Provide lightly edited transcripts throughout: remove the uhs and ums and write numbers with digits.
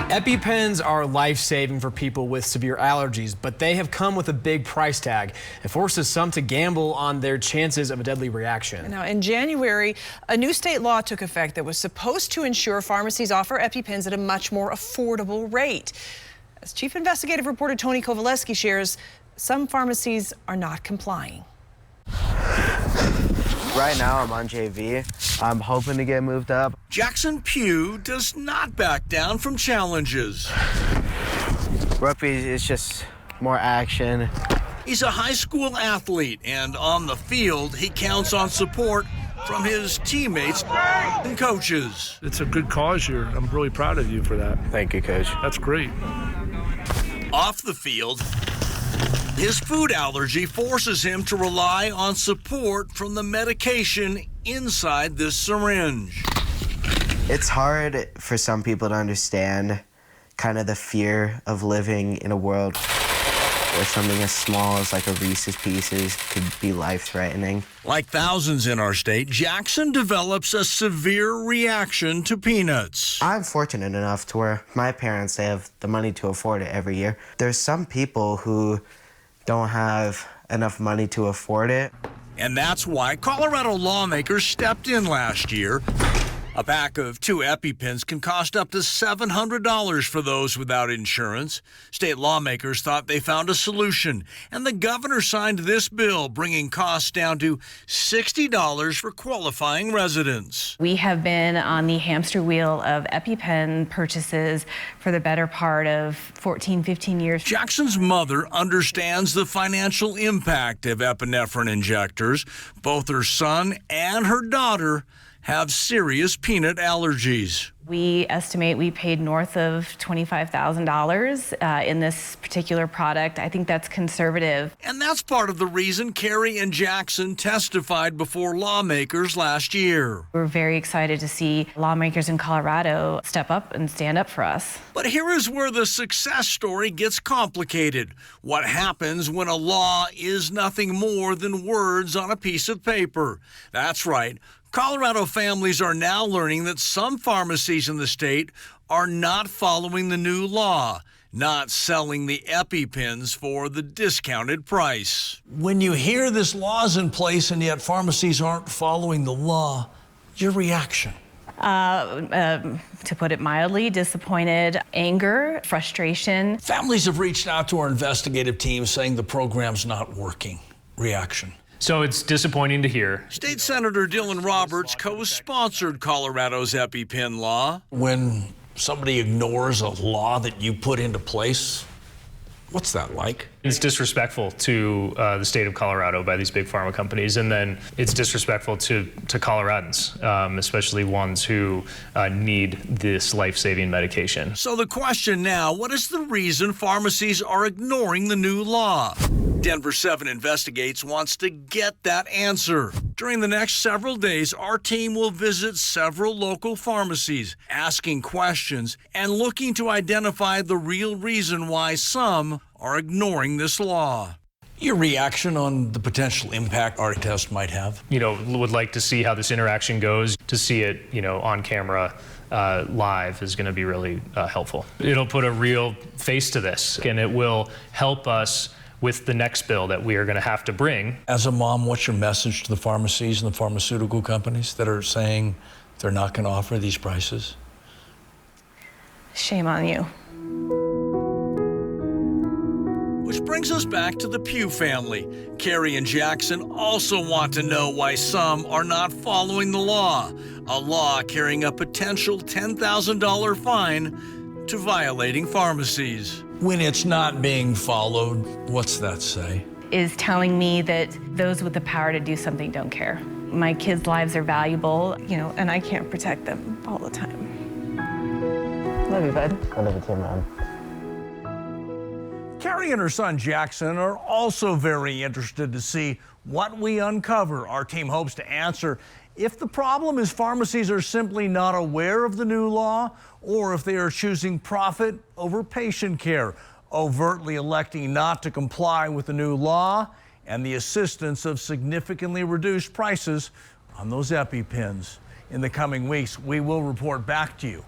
EpiPens are life-saving for people with severe allergies, but they have come with a big price tag. It forces some to gamble on their chances of a deadly reaction. Now, in January, a new state law took effect that was supposed to ensure pharmacies offer EpiPens at a much more affordable rate. As Chief Investigative Reporter Tony Kovaleski shares, some pharmacies are not complying. Right now, I'm on JV. I'm hoping to get moved up. Jackson Pugh does not back down from challenges. Rugby is just more action. He's a high school athlete, and on the field, he counts on support from his teammates and coaches. It's a good cause here. I'm really proud of you for that. Thank you, Coach. That's great. Off the field, his food allergy forces him to rely on support from the medication inside this syringe. It's hard for some people to understand kind of the fear of living in a world where something as small as like a Reese's Pieces could be life-threatening. Like thousands in our state, Jackson develops a severe reaction to peanuts. I'm fortunate enough to where my parents, they have the money to afford it every year. There's some people who don't have enough money to afford it. And that's why Colorado lawmakers stepped in last year. A pack of 2 EpiPens can cost up to $700 for those without insurance. State lawmakers thought they found a solution, and the governor signed this bill, bringing costs down to $60 for qualifying residents. We have been on the hamster wheel of EpiPen purchases for the better part of 14, 15 years. Jackson's mother understands the financial impact of epinephrine injectors. Both her son and her daughter have serious peanut allergies. We estimate we paid north of $25,000 in this particular product. I think that's conservative. And that's part of the reason Carrie and Jackson testified before lawmakers last year. We're very excited to see lawmakers in Colorado step up and stand up for us. But here is where the success story gets complicated. What happens when a law is nothing more than words on a piece of paper? That's right. Colorado families are now learning that some pharmacies in the state are not following the new law, not selling the EpiPens for the discounted price. When you hear this law's in place and yet pharmacies aren't following the law, your reaction? To put it mildly, disappointed, anger, frustration. Families have reached out to our investigative team saying the program's not working. Reaction? So it's disappointing to hear. State Senator Dylan Roberts co-sponsored Colorado's EpiPen law. When somebody ignores a law that you put into place, what's that like? It's disrespectful to the state of Colorado by these big pharma companies, and then it's disrespectful to Coloradans, especially ones who need this life-saving medication. So the question now, what is the reason pharmacies are ignoring the new law? Denver 7 Investigates wants to get that answer. During the next several days, our team will visit several local pharmacies, asking questions and looking to identify the real reason why some are ignoring this law. Your reaction on the potential impact our test might have? Would like to see how this interaction goes. To see it, on camera live is going to be really helpful. It'll put a real face to this, and it will help us with the next bill that we are going to have to bring. As a mom, what's your message to the pharmacies and the pharmaceutical companies that are saying they're not going to offer these prices? Shame on you. Which brings us back to the Pugh family. Carrie and Jackson also want to know why some are not following the law, a law carrying a potential $10,000 fine to violating pharmacies. When it's not being followed, what's that say? Is telling me that those with the power to do something don't care. My kids' lives are valuable, and I can't protect them all the time. Love you, bud. I love you too, Mom. Carrie and her son Jackson are also very interested to see what we uncover. Our team hopes to answer if the problem is pharmacies are simply not aware of the new law, or if they are choosing profit over patient care, overtly electing not to comply with the new law, and the assistance of significantly reduced prices on those EpiPens. In the coming weeks, we will report back to you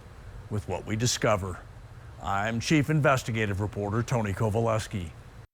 with what we discover. I'm Chief Investigative Reporter Tony Kovaleski.